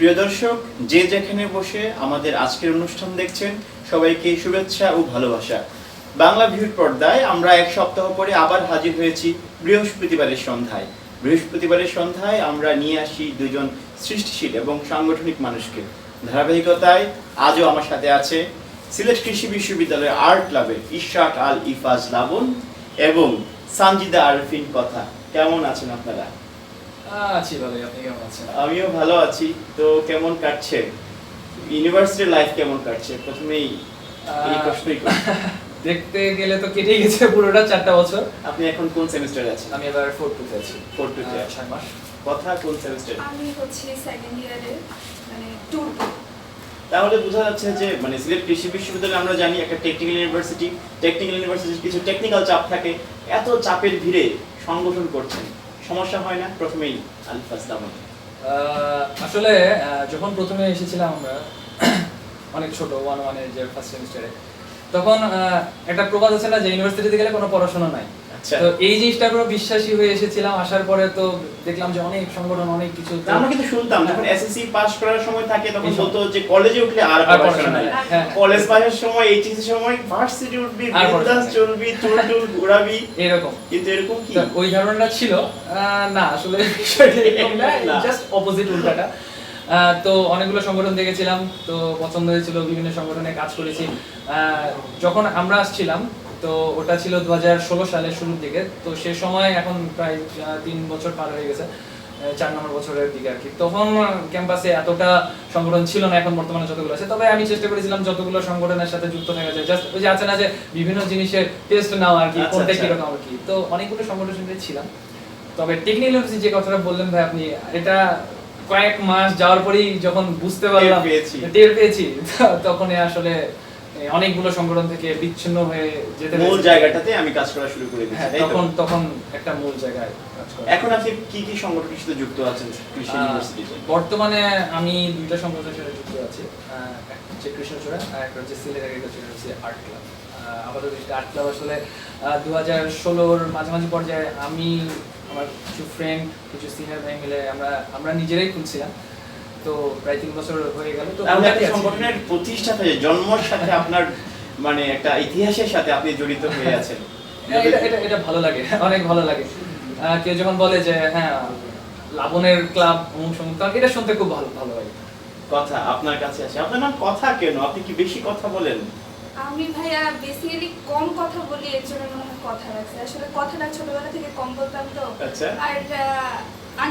প্রিয় দর্শক, যে যেখানে বসে আমাদের আজকের অনুষ্ঠান দেখছেন সবাইকে শুভেচ্ছা ও ভালোবাসা। বাংলা ভিউর পর্দায় আমরা এক সপ্তাহ পরে আবার হাজির হয়েছি বৃহস্পতিবারের সন্ধ্যায়। বৃহস্পতিবারের সন্ধ্যায় আমরা নিয়ে আসি দুজন সৃষ্টিশীল এবং সাংগঠনিক মানুষকে। ধারাবাহিকতায় আজও আমার সাথে আছে সিলেট কৃষি বিশ্ববিদ্যালয়ের আর্ট ক্লাবের ইশরাক আল ইফাজ লাবন এবং সানজিদা আরফিন কথা। কেমন আছেন আপনারা? আছি ভালোই, আপনি কেমন আছেন? আমিও ভালো আছি। তো কেমন কাটছে ইউনিভার্সিটি লাইফ, কেমন কাটছে? প্রথমেই এই প্রশ্নই করি। দেখতে গেলে তো কেটে গেছে পুরোটা 4টা বছর। আপনি এখন কোন সেমিস্টারে আছেন? আমি এবার 4 টু তে আছি। 4 টু তে 6 মাস। কথা কোন সেমিস্টারে? আমি হচ্ছে সেকেন্ড ইয়ারে, মানে ট্যুর। তাহলে বোঝা যাচ্ছে যে মানে সিলেট কৃষি বিশ্ববিদ্যালয় আমরা জানি একটা টেকনিক্যাল ইউনিভার্সিটি। টেকনিক্যাল ইউনিভার্সিটির কিছু টেকনিক্যাল চাপ থাকে। এত চাপের ভিড়ে সংগঠন করছেন, সমস্যা হয় না? প্রথমেই আলফাজ দামান। আসলে যখন প্রথমে এসেছিলাম আমরা অনেক ছোট 1 এর যে ফার্স্ট সেমিস্টারে, তখন একটা প্রবাদ আছে না যে ইউনিভার্সিটিতে গেলে কোনো পড়াশোনা নাই। আচ্ছা, তো এই জিনিসটার পুরো বিশ্বাসী হয়ে এসেছিলাম। আসার পরে তো দেখলাম যে অনেক সংগঠন, অনেক কিছু। আমরা কিন্তু শুনতাম যখন এসএসসি পাস করার সময় থাকে তখন বলতো যে কলেজে উঠলে আর পড়াশোনা নাই। হ্যাঁ, কলেজ পাশের সময় এইচএসসি সময় ভার্সিটি উঠবি, বিন্দাস চলবি, চুল ঘোরাবি, এরকম। কিন্তু এরকম কি ওই ধারণাটা ছিল না, আসলে বিষয়টা এরকম না, জাস্ট অপোজিট, উল্টাটা। তো অনেকগুলো সংগঠন দেখেছিলাম, তো পছন্দ হয়েছিল, বিভিন্ন সংগঠনে কাজ করেছি। যখন আমরা আসছিলাম তো ওটা ছিল 2016 সালের শুরুর দিকে। তো সে সময় এখন প্রায় 3 বছর পার হয়ে গেছে, 4 নম্বর বছরের দিকে আর কি। তখন ক্যাম্পাসে এতটা সংগঠন ছিল না এখন বর্তমানে যতগুলো আছে। তবে আমি চেষ্টা করেছিলাম যতগুলো সংগঠনের সাথে যুক্ত থাকা যায়, জাস্ট ওই যে আছে না যে বিভিন্ন জিনিসের টেস্ট নাও আর কি, কোনটা কিরকম আর কি। তো অনেকগুলো সংগঠনে ছিলাম। তবে টেকনিক্যাল যে কথাটা বললেন ভাই আপনি, এটা কয়েক মাস যাওয়ার পরেই যখন বুঝতে পারলাম, টের পেয়েছি, তখনই আসলে অনেকগুলো সংগঠন থেকে বিচ্ছিন্ন হয়ে যেতে মূল জায়গাটাতে আমি কাজ করা শুরু করে দিয়েছি। তখন একটা মূল জায়গায় কাজ করা। এখন আপনি কি কি সংগঠনের সাথে যুক্ত আছেন কৃষি ইউনিভার্সিটিতে? বর্তমানে আমি 2টা সংগঠনের সাথে যুক্ত আছি। একটা হচ্ছে কৃষ্ণচূড়া আর একটা হচ্ছে Sylhet agriculture university art club. আপাতত আর্ট ক্লাব আসলে 2016-র মাঝামাঝি পর্যায়ে আমি, আমার কিছু ফ্রেন্ড, কিছু সিনিয়র ভাই মিলে আমরা নিজেরাই খুলছিলাম। তো প্রায় 3 বছর হয়ে গেল। তো সংগঠনের প্রতিষ্ঠাতা, জন্মের সাথে আপনার মানে একটা ইতিহাসের সাথে আপনি জড়িত হয়ে আছেন। এটা ভালো লাগে, অনেক ভালো লাগে। কেউ যখন বলে যে হ্যাঁ লাবণের ক্লাব অমুক সমুক, এটা শুনতে খুব ভালো লাগে। কথা আপনার কাছে আসে। আপনার নাম কথা কেন? আপনি কি বেশি কথা বলেন? আমি ভাইয়া বেসিক্যালি কম কথা বলি, এর জন্য মনে হয় কথা রাখছে। আসলে কথাটা ছোটবেলা থেকে কম বলতাম তো। আচ্ছা, আর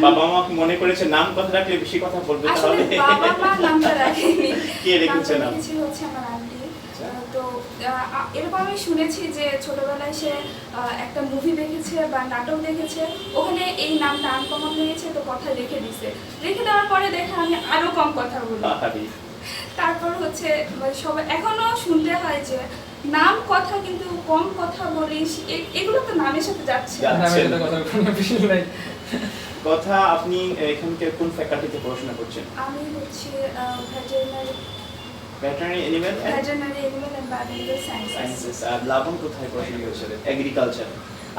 বাবা মা মনে করেছে নাম কথা রাখলে বেশি কথা বলবে, আসলে তাহলে বাবা মা নামটা রাখেনি। কে রেখেছে নাম? কিছু হচ্ছে আমার আন্টি। তো এরকম আমি শুনেছি যে ছোটবেলায় সে একটা মুভি দেখেছে বা নাটক দেখেছে, ওখানে এই নামটা আনকমন হয়েছে, তো কথা রেখে দিছে। রেখে দেওয়ার পরে দেখে আমি আরো কম কথা বলি। তারপর হচ্ছে সবাই এখনো শুনতে হয় যে নাম কথা কিন্তু কম কথা বলিস, এগুলো তো নামের সাথে যাচ্ছে। কথা, আপনি এখানকার কোন ফ্যাকাল্টিতে পড়াশোনা করছেন? আমি হচ্ছে veterinary animal and biological sciences. আর লাবণ কোথায় পড়াশোনা করছেন? এগ্রিকালচার।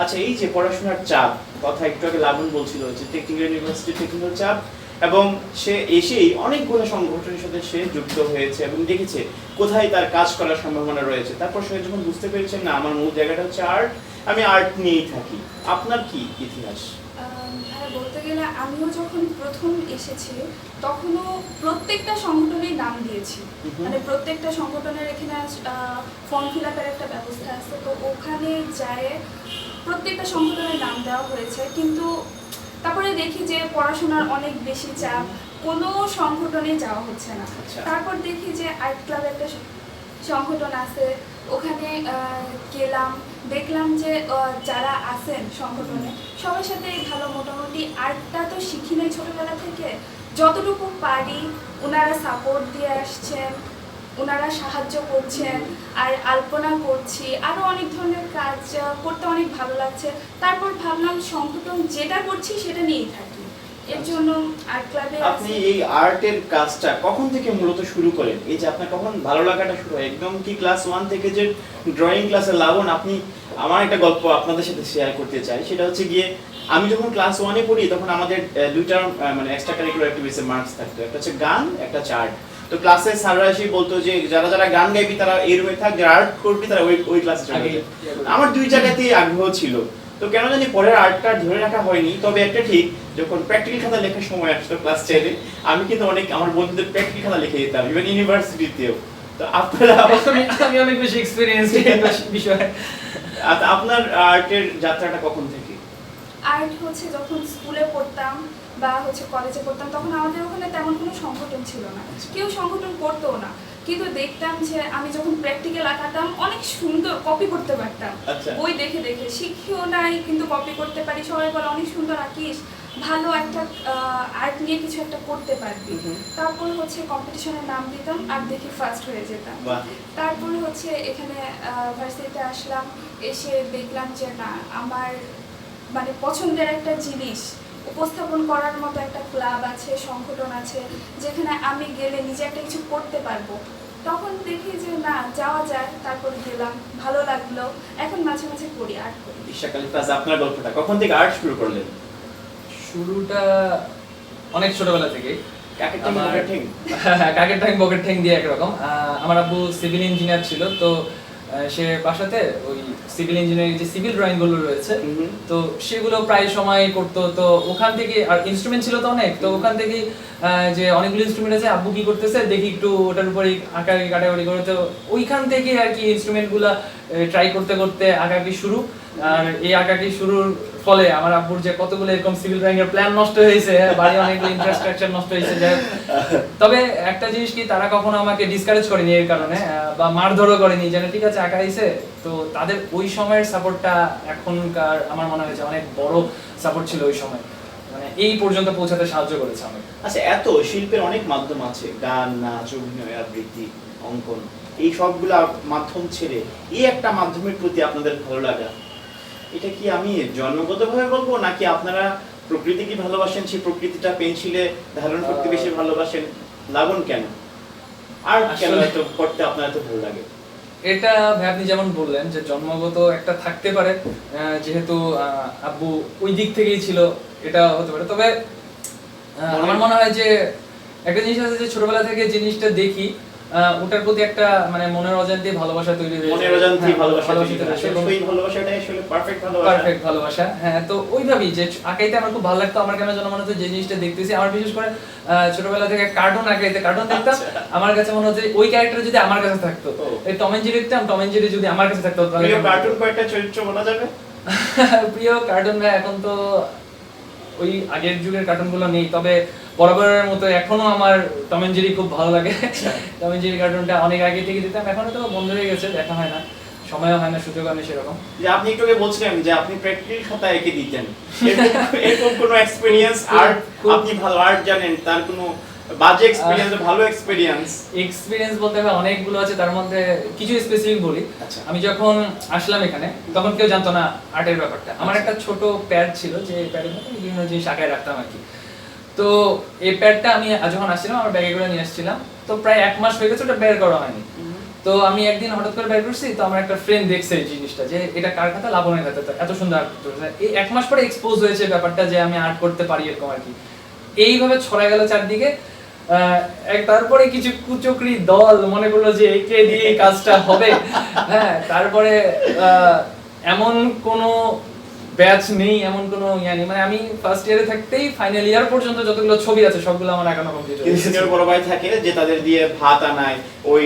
আচ্ছা, এই যে পড়াশোনার চাপ, কথা একটু আগে লাবণ বলছিল যে টেকনিক্যাল ইউনিভার্সিটি টেকনিক্যাল চাপ, এবং সে এসেই অনেকগুলো সংগঠনের সাথে সে যুক্ত হয়েছে এবং দেখেছে কোথায় তার কাজ করার সম্ভাবনা রয়েছে। তারপর সে যখন বুঝতে পেরেছেন না আমার মূল জায়গাটা হচ্ছে আর্ট, আমি আর্ট নিয়েই থাকি। আপনার কি ইতিহাস? বলতে গেলে আমিও যখন প্রথম এসেছি তখনও প্রত্যেকটা সংগঠনের নাম দিয়েছি, মানে প্রত্যেকটা সংগঠনের এখানে ফর্ম ফিল আপের একটা ব্যবস্থা আছে, তো ওখানে যায় প্রত্যেকটা সংগঠনের নাম দেওয়া হয়েছে। কিন্তু তারপরে দেখি যে পড়াশোনার অনেক বেশি চাপ, কোনো সংগঠনে যাওয়া হচ্ছে না। তারপর দেখি যে আর্ট ক্লাব একটা সংগঠন আছে, ওখানে গেলাম, দেখলাম যে যারা আছেন সংগঠনে সবার সাথে ভালো, মোটামুটি আর্টটা তো শিখি নাই ছোটোবেলা থেকে, যতটুকু পারি ওনারা সাপোর্ট দিয়ে আসছেন, ওনারা সাহায্য করছেন, আর আলপনা করছি, আরও অনেক ধরনের কাজ করতে অনেক ভালো লাগছে। তারপর ভাবলাম সংগঠন যেটা করছি সেটা নিয়েই থাকি, এর জন্য আর্ট ক্লাবে আপনি এই আর্টের কাজটা কখন থেকে মূলত শুরু করেন? এই যে আপনার কখন ভালো লাগাটা শুরু হয়, একদম কি ক্লাস 1 থেকে যে ড্রয়িং ক্লাসে লাবণ? আপনি, আমার একটা গল্প আপনাদের সাথে শেয়ার করতে চাই, সেটা হচ্ছে গিয়ে আমি যখন ক্লাস 1 এ পড়ি তখন আমাদের দুইটা মানে এক্সট্রা কারিকুলার অ্যাক্টিভিটিসে মার্কস থাকতো, একটা হচ্ছে গান, একটা চার্ট। তো ক্লাসে স্যাররা এসে বলতো যে যারা যারা গান গাইবি তারা এই রুমে থাক, যারা আর্ট করবি তারা ওই ক্লাসে চলে যাবে। আমার দুই জায়গাতেই আগ্রহ ছিল, তো কেন জানি পরের আর্টটা ধরে রাখা হয়নি। তবে একটা ঠিক, যখন প্র্যাকটিক্যাল খাতা লেখার সময় আসতো ক্লাস 10 এ, আমি কিন্তু অনেক আমার বন্ধুদের প্র্যাকটিক্যাল খাতা লিখে দিতাম, ইভেন ইউনিভার্সিটিতেও। তো আপনারা আমি অনেক বেশি এক্সপেরিয়েন্স এই বিষয়ে। আপনার আর্টের যাত্রাটা কখন থেকে? আর্ট হচ্ছে যখন স্কুলে পড়তাম বা হচ্ছে কলেজে পড়তাম, তখন আমাদের ওখানে তেমন কোনো সংগঠন ছিল না, কেউ সংগঠন করতেও না। কিন্তু দেখতাম যে আমি যখন প্র্যাকটিক্যাল আঁকাতাম অনেক সুন্দর কপি করতে পারতাম, বই দেখে দেখে, শিখিও নাই কিন্তু কপি করতে পারি। সবাই বলে অনেক সুন্দর আঁকিস, ভালো একটা আর্ট নিয়ে কিছু একটা করতে পারবি। তারপর হচ্ছে কম্পিটিশনে নাম দিতাম আর দেখি ফার্স্ট হয়ে যেতাম। তারপর হচ্ছে এখানে ভার্সিটিতে আসলাম, এসে দেখলাম যে না, আমার মানে পছন্দের একটা জিনিস উপস্থাপন করার মতো একটা ক্লাব আছে, সংগঠন আছে, যেখানে আমি গেলে নিজে একটা কিছু করতে পারবো। তখন দেখি যে না, যাওয়া যায়। তারপর গেলাম, ভালো লাগলো, এখন মাঝে মাঝে করি, আর্ট করি। ঈশা খালিফাজ, আপনার গল্পটা কখন থেকে আর্ট শুরু করলেন? শুরুটা অনেক ছোটবেলা থেকে। কাকের টাইম পকেট ঠ্যাং দিয়ে একরকম। আমার আব্বু সিভিল ইঞ্জিনিয়ার ছিল, তো সে বাসাতে ওই সিভিল ইঞ্জিনিয়ারিং যে সিভিল ড্রয়িং গুলো রয়েছে, তো সেগুলো প্রায় সময় করতো। তো ওখান থেকে, আর ইনস্ট্রুমেন্ট ছিল তো অনেক, তো ওখান থেকে যে অনেকগুলো ইনস্ট্রুমেন্ট আছে, আব্বু কি করতেছে দেখি একটু ওটার উপরে আঁকাআঁকি কাটাকাটি করে, তো ওইখান থেকে আর কি ইনস্ট্রুমেন্টগুলো ট্রাই করতে করতে আঁকাআঁকি শুরু। আর এই আঁকাআঁকি শুরুর ফলে আমার আব্বুর যে কতগুলো এরকম সিভিল ড্রয়িং এর প্ল্যান নষ্ট হয়েছে, বাড়ি অনেকগুলো ইনফ্রাস্ট্রাকচার নষ্ট হয়েছে। তবে একটা জিনিস কি, তারা কখনো আমাকে ডিসকারেজ করেনি এর কারণে, বা মারধরও করেনি, যেন ঠিক আছে আঁকা হয়েছে। তো তাদের ওই সময়ের সাপোর্টটা এখনকার আমার মনে হয়েছে অনেক বড় সাপোর্ট ছিল ওই সময়, মানে এই পর্যন্ত পৌঁছাতে সাহায্য করেছে আমাকে। আচ্ছা, এত শিল্পের অনেক মাধ্যম আছে, গান, নাচ, অভিনয়, আবৃত্তি, অঙ্কন, এই সবগুলা মাধ্যম ছেড়ে এই একটা মাধ্যমের প্রতি আপনাদের ভালো লাগা, এটা কি আমি জন্মগতভাবে বলবো, নাকি আপনারা প্রকৃতিকে ভালোবাসেন, সেই প্রকৃতিটা পেন্সিলে ধারণ করতে বেশি ভালোবাসেন? লাবণ কেন আর কেন এত করতে আপনার এত ভালো লাগে? এটা আপনি যেমন বললেন যে জন্মগত একটা থাকতে পারে, যেহেতু আব্বু ওই দিক থেকেই ছিল, এটা হতে পারে। তবে আমার মনে হয় যে একটা জিনিস আছে যে ছোটবেলা থেকে জিনিসটা দেখি, ওটার প্রতি একটা মানে মনের অজান্তে ভালোবাসা তৈরি হয়ে যায়। মনের অজান্তে ভালোবাসা তৈরি হয়, সেই ভালোবাসাটাই আসলে পারফেক্ট ভালোবাসা। পারফেক্ট ভালোবাসা, হ্যাঁ। তো ওইভাবেই যে আঁকাইতে আমার খুব ভালো লাগতো। আমার কেন যেন মনে হতো যে জিনিসটা দেখতেছি, আমার বিশেষ করে ছোটবেলা থেকে কার্টুন আঁকাইতে, কার্টুন দেখতাম, আমার কাছে মনে হতো ওই ক্যারেক্টার যদি আমার কাছে থাকতো, এই টম এন্ড জেরি দেখতাম, টম এন্ড জেরি যদি আমার কাছে থাকতো তাহলে। প্রিয় কার্টুন কয়টা চরিত্র বলা যাবে? প্রিয় কার্টুন ভাই এখন তো ওই আগের যুগের কার্টুনগুলো নেই, তবে বরাবরের মতো এখনো আমার টম এন্ড জেরি খুব ভালো লাগে। টম এন্ড জেরি কার্টুনটা অনেক আগে থেকে দিতাম, এখনো তো বন্ধ হয়ে গেছে, দেখা হয় না, সময়ও হয় না, সুযোগ হয় না সেরকম। যে আপনি একটু আগে বলছিলেন যে আপনি প্র্যাকটিক্যাল খাতা এঁকে দিতেন, এরকম কোনো এক্সপেরিয়েন্স, আর্ট আপনি ভালো আর্ট জানেন, তার কোনো বাজে এক্সপেরিয়েন্স, ভালো এক্সপেরিয়েন্স বলতে হবে অনেকগুলো আছে, তার মধ্যে কিছু স্পেসিফিক বলি। আমি যখন আসলাম এখানে তখন কেউ জানতো না আর্টের ব্যাপারটা। আমার একটা ছোট প্যাড ছিল, যে প্যাডের মধ্যে বিভিন্ন জিনিস আঁকায় রাখতাম আর কি। তো এই প্যাডটা আমি যখন আসছিলাম আমার ব্যাগে করে নিয়ে আসছিলাম, তো প্রায় 1 মাস হয়ে গেছে ওটা বের করা হয়নি। তো আমি একদিন হঠাৎ করে বের করছি, তো আমার একটা ফ্রেন্ড দেখছে এই জিনিসটা যে এটা কার খাতা, লাবণের খাতা, তো এত সুন্দর আর্ট করছে। এই 1 মাস পরে এক্সপোজ হয়েছে ব্যাপারটা যে আমি আর্ট করতে পারি এরকম আর কি। এইভাবে ছড়ায় গেল চারদিকে। তারপরে কিছু কুচক্রি দল মনে করলো যে একে দিয়ে কাজটা হবে। হ্যাঁ, তারপরে এমন কোনো ব্যাচ নেই, এমন কোনো নেই, মানে আমি ফার্স্ট ইয়ারে থাকতেই ফাইনাল ইয়ার পর্যন্ত যতগুলো ছবি আছে সবগুলো আমার এখনো কমপ্লিট হয়েছে। কিন্তু সিনিয়র বড় ভাই থাকে যে তাদের দিয়ে ভাত আনায়, ওই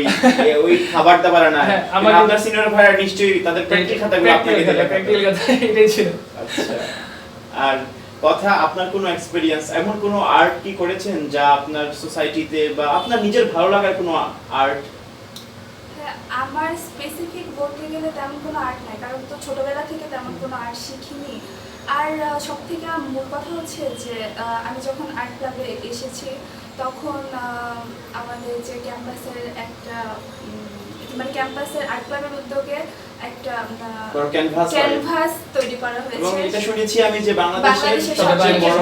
খাবার দাবার আনায়, আপনার সিনিয়র ভাইরা নিশ্চয়ই তাদের প্র্যাকটিক্যাল খাতাগুলো আপনাকে দিলেন। প্র্যাকটিক্যাল খাতা এটাই ছিল। আচ্ছা, আর কথা, আপনার কোনো এক্সপেরিয়েন্স, এমন কোনো আর্ট কি করেছেন যা আপনার সোসাইটিতে বা আপনার নিজের ভালো লাগার কোনো আর্ট? আমার স্পেসিফিক বলতে গেলে তেমন কোনো আর্ট নাই, কারণ তো ছোটবেলা থেকে তেমন কোনো আর্ট শিখিনি। আর সব থেকে মূল কথা হচ্ছে যে আমি যখন আর্ট ক্লাবে এসেছি তখন আমাদের যে ক্যাম্পাসের একটা মানে ক্যাম্পাসের আর্ট ক্লাবের উদ্যোগে একটা বড় ক্যানভাস তৈরি করা হয়েছে এবং এটা শুনেছি আমি যে বাংলাদেশের সবচেয়ে বড়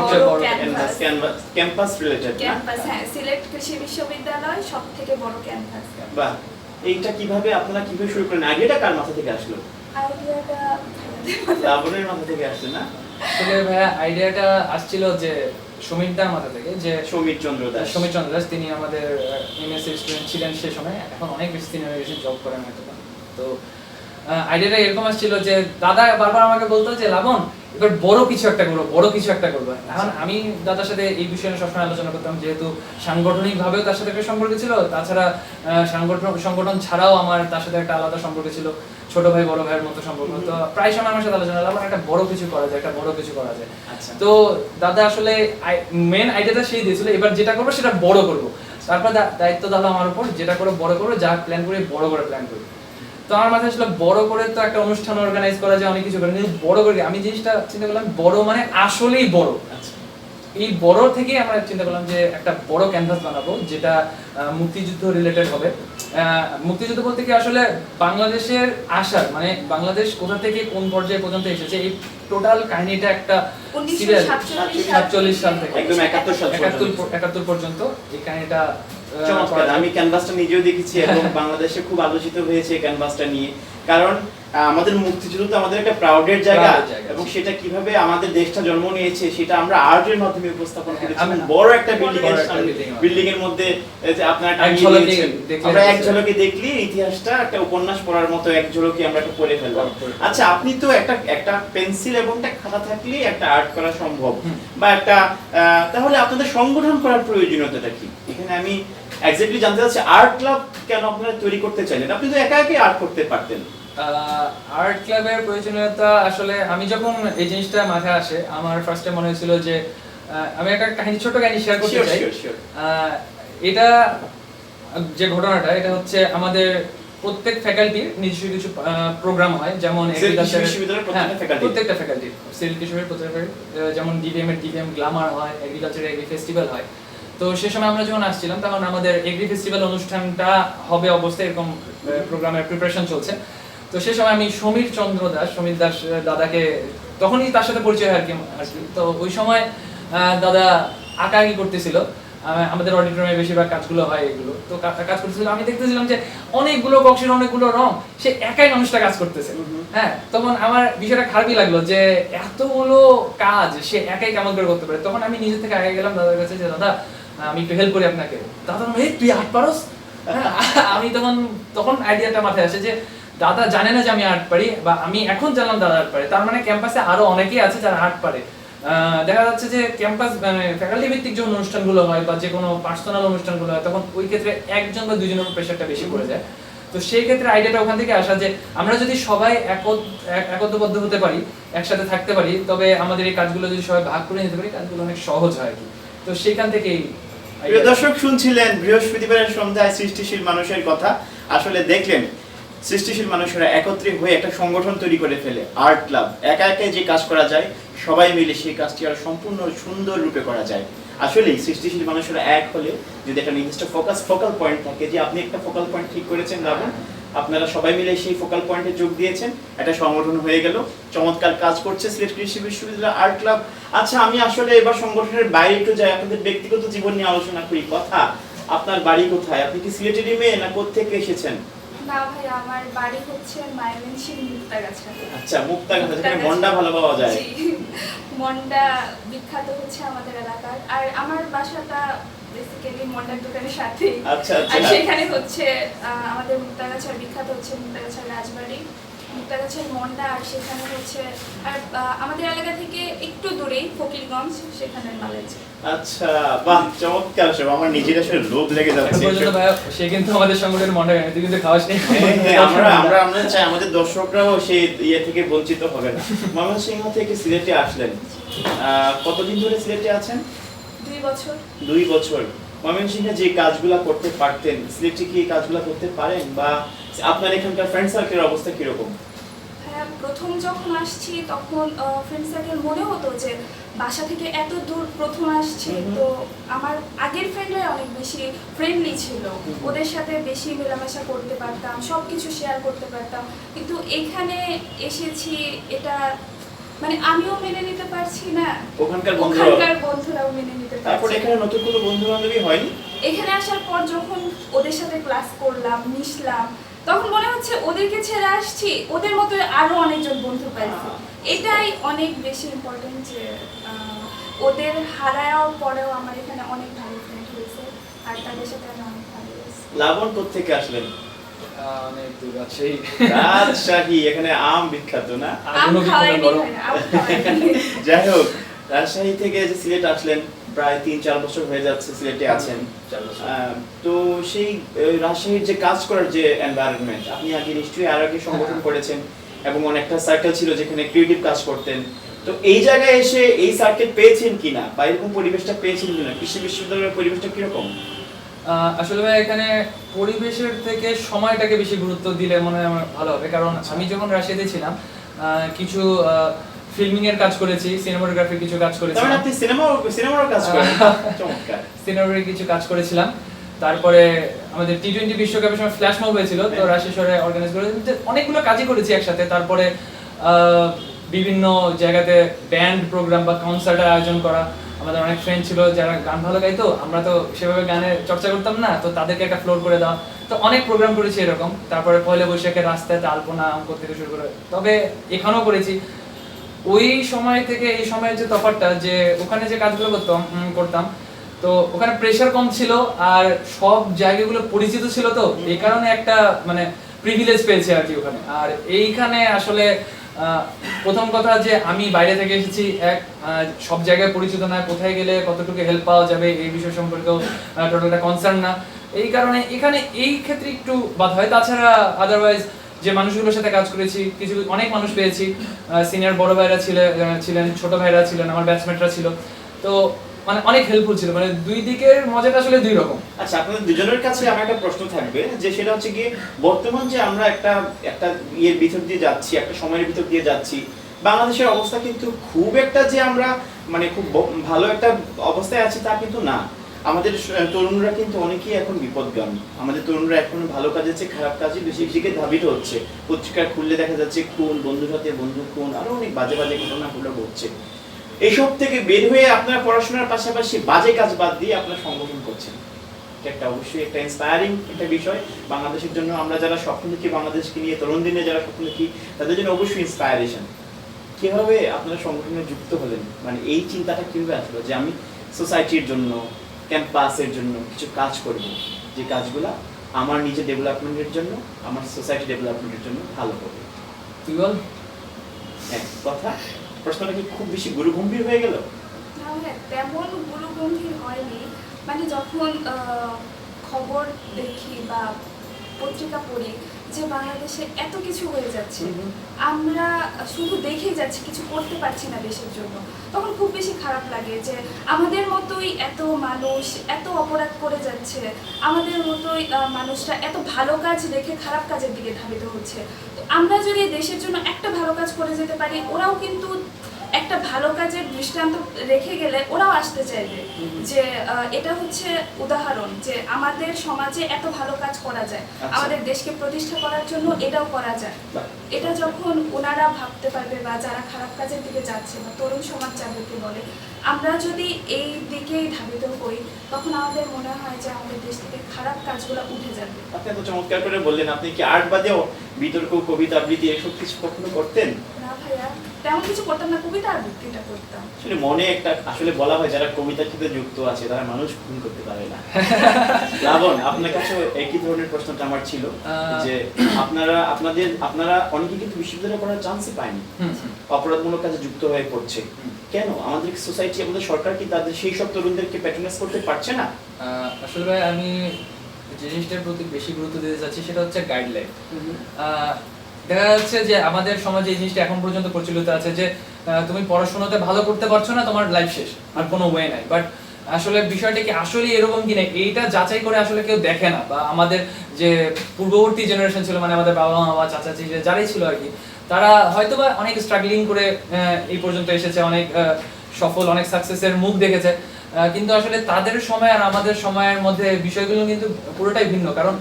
ক্যাম্পাস রিলেটেড ক্যাম্পাস, হ্যাঁ, সিলেট কৃষি বিশ্ববিদ্যালয় সবথেকে বড় ক্যাম্পাস। বাহ, এইটা আপনারা কিভাবে শুরু করেন? আইডিয়াটা কার মাথা থেকে আসলো? আইডিয়াটা লাবণের মাথা থেকে আসছে না? আসলে ভাইয়া আইডিয়াটা আসছিল যে সমীরদার মাথা থেকে, যে সমীর চন্দ্র দাস, তিনি আমাদের এমএসসি স্টুডেন্ট ছিলেন সে সময়, এখন অনেক বেশি সিনিয়র হয়ে জব করেন হয়তো। তো আইডিয়াটা এরকম আসছিল যে দাদা বারবার আমাকে বলতো যে লাবণ এবার বড় কিছু একটা করবো। এখন আমি দাদার সাথে এই বিষয়ে সবসময় আলোচনা করতাম, যেহেতু সাংগঠনিক ভাবেও তার সাথে একটা সম্পর্ক ছিল, তাছাড়া সংগঠন ছাড়াও আমার তার সাথে একটা আলাদা সম্পর্ক ছিল, ছোট ভাই বড় ভাইয়ের মতো সম্পর্ক। তো প্রায় সময় আমার সাথে আলোচনা লাবণ একটা বড় কিছু করা যায়। আচ্ছা। তো দাদা আসলে মেন আইডিয়াটা সেই দিয়েছিল, এবার যেটা করবো সেটা বড় করবো। তারপর দায়িত্ব দিল আমার উপর, যেটা করে বড় করবো, যা প্ল্যান করি বড় করে প্ল্যান করি। তো আমার মাথায় আসলে বড় করে তো একটা অনুষ্ঠান অর্গানাইজ করা যায়, অনেক কিছু করে, কিন্তু বড় করে আমি জিনিসটা চিন্তা করলাম বড় মানে আসলেই বড়। এই বড় থেকে আমরা চিন্তা করলাম যে একটা বড় ক্যানভাস বানাবো, যেটা মুক্তিযুদ্ধ রিলেটেড হবে। মুক্তিযুদ্ধ বলতে কি আসলে বাংলাদেশের আসার মানে বাংলাদেশ কোথা থেকে কোন পর্যায়ে পর্যন্ত এসেছে, এই টোটাল কাহিনীটা একটা 1947 সাল থেকে একদম 71 পর্যন্ত এই কাহিনীটা চমৎকার। আমি ক্যানভাসটা নিজেও দেখেছি এবং বাংলাদেশে খুব আলোচিত হয়েছে এই ক্যানভাসটা নিয়ে, কারণ আমাদের মুক্তিযুদ্ধ তো আমাদের একটা প্রাউডের জায়গা এবং সেটা কিভাবে আমাদের দেশটা জন্ম নিয়েছে সেটা আমরা আর্টের মাধ্যমে উপস্থাপন করেছি। বড় একটা বিল্ডিং এর মধ্যে আপনারা আমরা এক ঝলকে দেখলি ইতিহাসটা একটা উপন্যাস পড়ার মতো এক ঝলকে আমরা একটা পড়ে ফেললাম। আচ্ছা, আপনি তো একটা পেন্সিল এবং একটা খাতা থাকলে একটা আর্ট করা সম্ভব, বা একটা তাহলে আপনাদের সংগঠন করার প্রয়োজনীয়তাটা কি? এখানে আমি এক্স্যাক্টলি জানতে চাচ্ছি আর্ট ক্লাব কেন আপনারা তৈরি করতে চাইলেন? আপনি তো একা একাই আর্ট করতে পারতেন। আর্ট ক্লাবের প্রয়োজনীয়তা আসলে আমি যখন এই জিনিসটা মাথায় আসে, আমার ফার্স্টে মনে হয়েছিল যে আমি একটা ছোট কাহিনী শেয়ার করতে চাই। এটা যে ঘটনাটা, এটা হচ্ছে আমাদের প্রত্যেক ফ্যাকাল্টির নিজস্ব কিছু প্রোগ্রাম হয়, যেমন প্রত্যেকটা ফ্যাকাল্টি সিলেট কৃষিবিশ্ববিদ্যালয়ের প্রত্যেকটা, যেমন ডিভিএম গ্ল্যামার হয়, এগ্রিকালচার এগ্রি ফেস্টিভ্যাল হয়। তো সে সময় আমরা যখন আসছিলাম তখন আমাদের এগ্রি ফেস্টিভ্যাল অনুষ্ঠানটা হবে অবস্থায় এরকম প্রোগ্রামের প্রিপারেশন চলছে। তো সে সময় আমি সমীর দাস দাদাকে তখনই তার সাথে পরিচয় হয় আর কি। তো ওই সময় দাদা আঁকাআঁকি করতেছিল, আমাদের অডিটোরিয়ামে বেশিরভাগ কাজগুলো হয় এগুলো। তো কাজ করতেছিল, আমি দেখতেছিলাম যে অনেকগুলো বক্সের অনেকগুলো রং, সে একাই মানুষটা কাজ করতেছে। হ্যাঁ, তখন আমার বিষয়টা খারাপই লাগলো যে এতগুলো কাজ সে একাই কেমন করে করতে পারে। তখন আমি নিজে থেকে আগে গেলাম দাদার কাছে যে দাদা আমি একটু হেল্প করি আপনাকে। দাদা এই তুই আর্ট পারোস? আমি তখন আইডিয়াটা মাথায় আসে যে দাদা জানে না যে আমি আর্ট পারি, বা আমি এখন জানলাম দাদা আর্ট পারে, তার মানে ক্যাম্পাসে আরো অনেকেই আছে যারা আর্ট পারে। দেখা যাচ্ছে যে ক্যাম্পাস মানে ফ্যাকাল্টি ভিত্তিক যে অনুষ্ঠানগুলো হয় বা যে কোনো পার্সোনাল অনুষ্ঠানগুলো হয়, তখন ওই ক্ষেত্রে একজন বা দুজনের উপর প্রেশারটা বেশি পড়ে যায়। তো সেই ক্ষেত্রে আইডিয়াটা ওখান থেকে আসা যে আমরা যদি সবাই একত্রবদ্ধ হতে পারি, একসাথে থাকতে পারি, তবে আমাদের এই কাজগুলো যদি সবাই ভাগ করে নিতে পারি, কাজগুলো অনেক সহজ হয় আর কি। তো সেখান থেকেই প্রিয় দর্শক শুনছিলেন বৃহস্পতিবারের সন্ধ্যায় সৃষ্টিশীল মানুষের কথা। আসলে দেখলেন সৃষ্টিশীল মানুষেরা একত্রে হয়ে একটা সংগঠন তৈরি করে ফেলে, আর্ট ক্লাব। একা একা যে কাজ করা যায়, সবাই মিলে সেই কাজটি আর সম্পূর্ণ সুন্দর রূপে করা যায়। আসলেই সৃষ্টিশীল মানুষেরা এক হলে যদি একটা নির্দিষ্ট ফোকাল পয়েন্ট থাকে, যে আপনি একটা ফোকাল পয়েন্ট ঠিক করেছেন লাবণ, আপনারা সবাই মিলে সেই ফোকাল পয়েন্টে যোগ দিয়েছেন, একটা সংগঠন হয়ে গেল। চমৎকার কাজ করছে সিলেট কৃষি বিশ্ববিদ্যালয় আর্ট ক্লাব। আচ্ছা, আমি আসলে এবার সংগঠনের বাইরে একটু যাই, আপনাদের ব্যক্তিগত জীবন নিয়ে আলোচনা করি। কথা, আপনার বাড়ি কোথায়? আপনি কি সিলেটেরই মেয়ে না কোত্থেকে এসেছেন? না ভাই, আমার বাড়ি হচ্ছে ময়মনসিংহ মুক্তাগাছা। আচ্ছা, মুক্তাগাছা, যেখানে মন্ডা ভালো পাওয়া যায়। মন্ডা বিখ্যাত হচ্ছে আমাদের এলাকার, আর আমার বাসাটা বেসিক্যালি মন্ডার দোকানের সাথে। আচ্ছা আচ্ছা। আর সেখানে হচ্ছে আমাদের মুক্তাগাছার বিখ্যাত হচ্ছে মুক্তাগাছার রাজবাড়ি, মুক্তাগাছার মন্ডা, আর সেখানে হচ্ছে আর আমাদের এলাকা থেকে একটু দূরেই ফকিরগঞ্জ, সেখানে মালেজ। আচ্ছা, বাহ, চমৎকার। সব আমার নিজের আসলে লোভ লেগে যাচ্ছে। সে কিন্তু আমাদের সংগঠনের মন্ডা গানে, তুই কিন্তু খাওয়াস নি। আমরা চাই আমাদের দর্শকরাও সেই ইয়ে থেকে বঞ্চিত হবে না। ময়মনসিংহ থেকে সিলেটে আসলেন, কতদিন ধরে সিলেটে আছেন? 2 বছর। 2 বছর। ময়মনসিংহে যে কাজগুলো করতে পারতেন, সিলেটে কি এই কাজগুলো করতে পারেন? বা আপনার এখানকার ফ্রেন্ড সার্কেলের অবস্থা কিরকম? হ্যাঁ, প্রথম যখন আসছি তখন ফ্রেন্ড সার্কেল মনে হতো যে বাসা থেকে এত দূর প্রথম আসছি, তো আমার আগের ফ্রেন্ডরা অনেক বেশি ফ্রেন্ডলি ছিল, ওদের সাথে বেশি মেলামেশা করতে পারতাম, সব কিছু শেয়ার করতে পারতাম। কিন্তু এখানে এসেছি, এটা মানে আমিও মেনে নিতে পারছি না, ওখানকার বন্ধুরাও মেনে নিতে তারপর পারছে এখানে নতুন কোনো বন্ধু বান্ধবী হয়নি? এখানে আসার পর যখন ওদের সাথে ক্লাস করলাম, মিশলাম, তখন মনে হচ্ছে ওদেরকে ছেড়ে আসছি, ওদের মতো আরো অনেকজন বন্ধু পাইছি। এটাই অনেক বেশি ইম্পর্টেন্ট যে ওদের হারায়ার পরেও আমার এখানে অনেক ভালো ফ্রেন্ড হয়েছে, আর তাদের সাথে আমি অনেক ভালো হয়েছি। লাবণ কোত্থেকে আসলেন? অনেক দূর আছে রাজশাহী, এখানে আম বিখ্যাত না? আম খাওয়াইনি, আম খাওয়াইনি। যাই হোক, রাজশাহী থেকে যে সিলেট আসলেন, প্রায় 3-4 বছর হয়ে যাচ্ছে সিলেটে আছেন। তো সেই রাজশাহীর যে কাজ করার যে এনভায়রনমেন্ট, আপনি আগে নিশ্চয়ই আর আগে সংগঠন করেছেন এবং অনেকটা সার্কেল ছিল যেখানে ক্রিয়েটিভ কাজ করতেন। তো এই জায়গায় এসে এই সার্কেল পেয়েছেন কিনা, বা এরকম পরিবেশটা পেয়েছেন কিনা? কৃষি বিশ্ববিদ্যালয়ের পরিবেশটা কিরকম? আসলে ভাই এখানে পরিবেশের থেকে সময়টাকে বেশি গুরুত্ব দিলে মনে হয় আমার ভালো হবে, কারণ আমি যখন রাশিয়াতে ছিলাম কিছু ফিল্মিং এর কাজ করেছি, সিনেমাটোগ্রাফির কিছু কাজ করেছি। তার মানে আপনি সিনেমার কাজ করেন? চমৎকার। সিনেমার কিছু কাজ করেছিলাম। তারপরে আমাদের টি20 বিশ্বকাপের সময় ফ্ল্যাশ মব হয়েছিল, তো রাশিয়া শহরে অর্গানাইজ করে অনেকগুলো কাজই করেছি একসাথে। তারপরে বিভিন্ন জায়গাতে ব্যান্ড প্রোগ্রাম বা কনসার্টের আয়োজন করা। আমাদের অনেক ফ্রেন্ড ছিল যারা গান ভালো গাইতো, আমরা তো সেভাবে গানের চর্চা করতাম না, তো তাদেরকে একটা ফ্লোর করে দেওয়া। তো অনেক প্রোগ্রাম করেছি এরকম। তারপরে পয়লা বৈশাখের রাস্তায় আলপনা অঙ্ক থেকে শুরু করে, তবে এখানেও করেছি। ওই সময় থেকে এই সময়ের যে তফাৎটা, যে ওখানে যে কাজগুলো করতাম, তো ওখানে প্রেশার কম ছিল আর সব জায়গাগুলো পরিচিত ছিল, তো এই কারণে একটা মানে প্রিভিলেজ পেয়েছি আর কি ওখানে। আর এইখানে আসলে প্রথম কথা যে আমি বাইরে থেকে এসেছি, সব জায়গায় পরিচিত না, কোথায় গেলে কতটুকু হেল্প পাওয়া যাবে এই বিষয় সম্পর্কেও টোটালটা কনসার্ন না। এই কারণে এখানে এই ক্ষেত্রে একটু বাধা হয়। তাছাড়া আদারওয়াইজ যে মানুষগুলোর সাথে কাজ করেছি, কিছু অনেক মানুষ পেয়েছি, সিনিয়র বড় ভাইরা ছিলেন, ছোট ভাইরা ছিলেন, আমার ব্যাচমেটরা ছিল, তো মানে অনেক হেল্পফুল ছিল। মানে দুই দিকের মজাটা আসলে দুই রকম। আচ্ছা, আপনাদের দুজনের কাছে আমার একটা প্রশ্ন থাকবে, যে সেটা হচ্ছে কি, বর্তমান যে আমরা একটা ইয়ের ভিতর দিয়ে যাচ্ছি, একটা সময়ের ভিতর দিয়ে যাচ্ছি, বাংলাদেশের অবস্থা কিন্তু খুব একটা যে আমরা মানে খুব ভালো একটা অবস্থায় আছি তা কিন্তু না। আমাদের তরুণরা কিন্তু অনেকেই এখন বিপদগামী। আমাদের তরুণরা এখন ভালো কাজের চেয়ে খারাপ কাজে বেশি দিকে ধাবিত হচ্ছে। পত্রিকা খুললে দেখা যাচ্ছে খুন, বন্ধুর সাথে বন্ধু খুন, আরো অনেক বাজে বাজে ঘটনাগুলো ঘটছে। এইসব থেকে বের হয়ে আপনারা পড়াশোনার পাশাপাশি বাজে কাজ বাদ দিয়ে আপনারা সংগঠন করছেন, এটা একটা অবশ্যই একটা ইন্সপায়ারিং একটা বিষয় বাংলাদেশের জন্য। আমরা যারা স্বপ্ন দেখি বাংলাদেশকে নিয়ে, তরুণ দিনে যারা স্বপ্ন দেখি, তাদের জন্য অবশ্যই ইন্সপায়ারেশন। কিভাবে আপনারা সংগঠনে যুক্ত হলেন, মানে এই চিন্তাটা কিভাবে আসলো যে আমি সোসাইটির জন্য, ক্যাম্পাসের জন্য কিছু কাজ করব, যে কাজগুলা আমার নিজের ডেভেলপমেন্টের জন্য, আমার সোসাইটি ডেভেলপমেন্টের জন্য ভালো হবে? তুই বল। হ্যাঁ, কথা প্রশ্নটা কি খুব বেশি গুরুগম্ভীর হয়ে গেল? তাহলে তেমন গুরুগম্ভীর হয়নি, মানে যখন খবর দেখি বা পত্রিকা পড়ি যে বাংলাদেশে এত কিছু হয়ে যাচ্ছে, আমরা শুধু দেখেই যাচ্ছি, কিছু করতে পারছি না দেশের জন্য, তখন খুব বেশি খারাপ লাগে যে আমাদের মতোই এত মানুষ এত অপরাধ করে যাচ্ছে, আমাদের মতোই মানুষরা এত ভালো কাজ রেখে খারাপ কাজের দিকে ধাবিত হচ্ছে। তো আমরা যদি দেশের জন্য একটা ভালো কাজ করে যেতে পারি, ওরাও কিন্তু একটা ভালো কাজের দৃষ্টান্ত রেখে গেলে ওরাও আসতে চাইবে, যে এটা হচ্ছে উদাহরণ যে আমাদের সমাজে এত ভালো কাজ করা যায়, আমাদের দেশকে প্রতিষ্ঠা করার জন্য এটাও করা যায়। এটা যখন ওনারা ভাবতে পারবে, বা যারা খারাপ কাজের দিকে যাচ্ছে বা তরুণ সমাজ যাদেরকে বলে, আমরা যদি এই দিকেই ধাবিত হই, তখন আমাদের মনে হয় যে আমাদের দেশ থেকে খারাপ কাজগুলো উঠে যাবে। আপনি এত চমৎকার করে বললেন, আপনি কি আর্ট বাদেও বিতর্ক, কবিতা আবৃত্তি এসব কিছু কখনো করতেন? না ভাইয়া, তেমন কিছু করতাম না, কবিতা আবৃত্তিটা করতাম। আসলে মনে একটা আসলে বলা হয় যারা কবিতার সাথে যুক্ত আছে তারা মানুষ খুন করতে পারে না। লাবণ, আপনার কাছে একই ধরনের প্রশ্নটা আমার ছিল, যে আপনারা অনেকে কিন্তু বিশ্ববিদ্যালয়ে পড়ার চান্সই পায়নি, অপরাধমূলক কাজে যুক্ত হয়ে পড়ছে। কেন আমাদের সোসাইটি, আমাদের সরকার কি তাদের সেই সব তরুণদেরকে প্যাট্রোনাইজ করতে পারছে না? আসলে ভাই আমি যে জিনিসটার প্রতি বেশি গুরুত্ব দিতে চাচ্ছি সেটা হচ্ছে গাইডলাইন। দেখা যাচ্ছে যে আমাদের সমাজে এই জিনিসটা এখন পর্যন্ত প্রচলিত আছে যে তুমি পড়াশোনাতে ভালো করতে পারছো না, তোমার লাইফ শেষ, আর কোনো ওয়ে নাই। বাট আসলে বিষয়টা কি আসলে এরকম কিনা এইটা যাচাই করে আসলে কেউ দেখে না। বা আমাদের যে পূর্ববর্তী জেনারেশন ছিল, মানে আমাদের বাবা মা বা চাচা চাচি যারাই ছিল আর কি, তারা হয়তোবা অনেক স্ট্রাগলিং করে এই পর্যন্ত এসেছে, অনেক সফল, অনেক সাকসেসের মুখ দেখেছে, কিন্তু আসলে তাদের সময় আর আমাদের সময়ের মধ্যে বিষয়গুলো কিন্তু পুরোটাই ভিন্ন। কারণ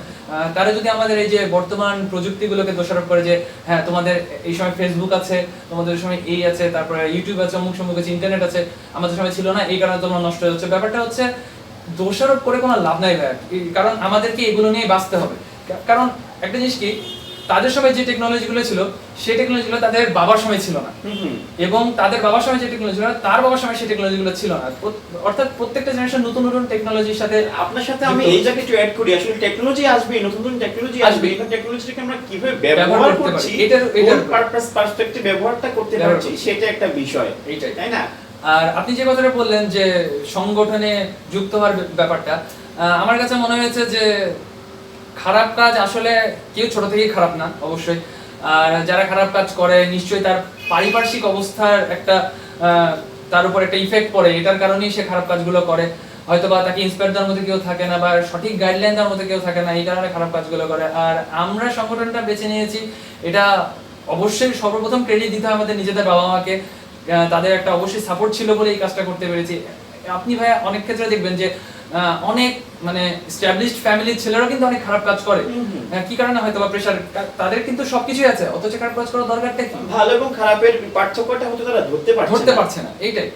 তারা যদি আমাদের এই যে বর্তমান প্রযুক্তিগুলোকে দোষারোপ করে যে হ্যাঁ তোমাদের এই সময় ফেসবুক আছে, তোমাদের সময় এই আছে, তারপরে ইউটিউব আছে, অমুক সমুক আছে, ইন্টারনেট আছে, আমাদের সময় ছিল না, এই কারণে তোমরা নষ্ট হয়ে যাচ্ছে, ব্যাপারটা হচ্ছে দোষারোপ করে কোনো লাভ নাই ভাই। কারণ আমাদেরকে এগুলো নিয়ে বাঁচতে হবে। কারণ একটা জিনিস কি, তাদের সময় যে টেকনোলজিগুলো ছিল সেই টেকনোলজিগুলো তাদের বাবার সময় ছিল না, এবং তাদের বাবার সময় যে টেকনোলজি ছিল তার বাবার সময় সেই টেকনোলজিগুলো ছিল না। অর্থাৎ প্রত্যেকটা জেনারেশন নতুন নতুন টেকনোলজির সাথে। আপনার সাথে আমি এই জায়গায় একটু অ্যাড করি, আসলে টেকনোলজি আসবে, নতুন নতুন টেকনোলজি আসবে, এই টেকনোলজিটাকে আমরা কিভাবে ব্যবহার করছি, এটার পারপাস পার্সপেক্টিভ ব্যবহারটা করতে পারছি, সেটা একটা বিষয়, এইটাই, তাই না? আর আপনি যে কথাটা বললেন যে সংগঠনে যুক্ত হওয়ার ব্যাপারটা, আমার কাছে মনে হয়েছে যে খারাপ কাজ আসলে কেউ ছোট থেকেই খারাপ না অবশ্যই। আর যারা খারাপ কাজ করে নিশ্চয়ই তার পারিপার্শ্বিক অবস্থার একটা তার উপর একটা ইফেক্ট পড়ে, এটার কারণেই সে খারাপ কাজগুলো করে। হয়তোবা তাকে ইন্সপায়ার দেওয়ার মতো কেউ থাকে না, বা সঠিক গাইডলাইন দেওয়ার মতো কেউ থাকে না, এই কারণে খারাপ কাজগুলো করে। আর আমরা সংগঠনটা বেছে নিয়েছি, এটা অবশ্যই সর্বপ্রথম ক্রেডিট দিতে হয় আমাদের নিজেদের বাবা মাকে। তাদের একটা অবশ্যই সাপোর্ট ছিল বলে এই কাজটা করতে পেরেছি। আপনি ভাইয়া অনেক ক্ষেত্রে দেখবেন যে অনেক মানে এস্টাবলিশড ফ্যামিলির ছেলেরাও কিন্তু অনেক খারাপ কাজ করে, কি কারণে? হয়তো বা প্রেসার, তাদের কিন্তু সবকিছুই আছে, অথচ খারাপ কাজ করার দরকারটা কি? ভালো এবং খারাপের পার্থক্যটা হয়তো তারা ধরতে পারছে না। এটাই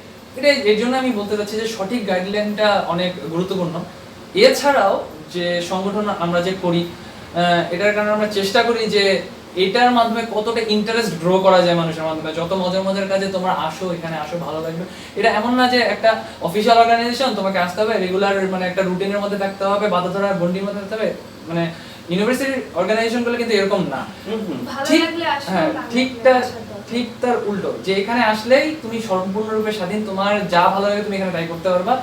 এর জন্য আমি বলতে চাচ্ছি যে সঠিক গাইডলাইনটা অনেক গুরুত্বপূর্ণ। এছাড়াও যে সংগঠন আমরা যে করি, এটার কারণে আমরা চেষ্টা করি যে এটার মাধ্যমে কতটা ইন্টারেস্ট গ্রো করা যায় মানুষের মাধ্যমে। যত মজার মজার কাজে তোমরা আসো, এখানে আসো, ভালো লাগবে। এটা এমন না যে একটা অফিসিয়াল অর্গানাইজেশন, তোমাকে আসতে হবে রেগুলার, মানে একটা রুটিনের মধ্যে থাকতে হবে, বাধা ধরার গন্ডির মধ্যে থাকতে হবে। মানে ইউনিভার্সিটির অর্গানাইজেশনগুলো কিন্তু এরকম না। ঠিক তার উল্টো, যে এখানে আসলেই তুমি সম্পূর্ণরূপে স্বাধীন, তোমার যা ভালো লাগে তুমি এখানে তাই করতে পারবা।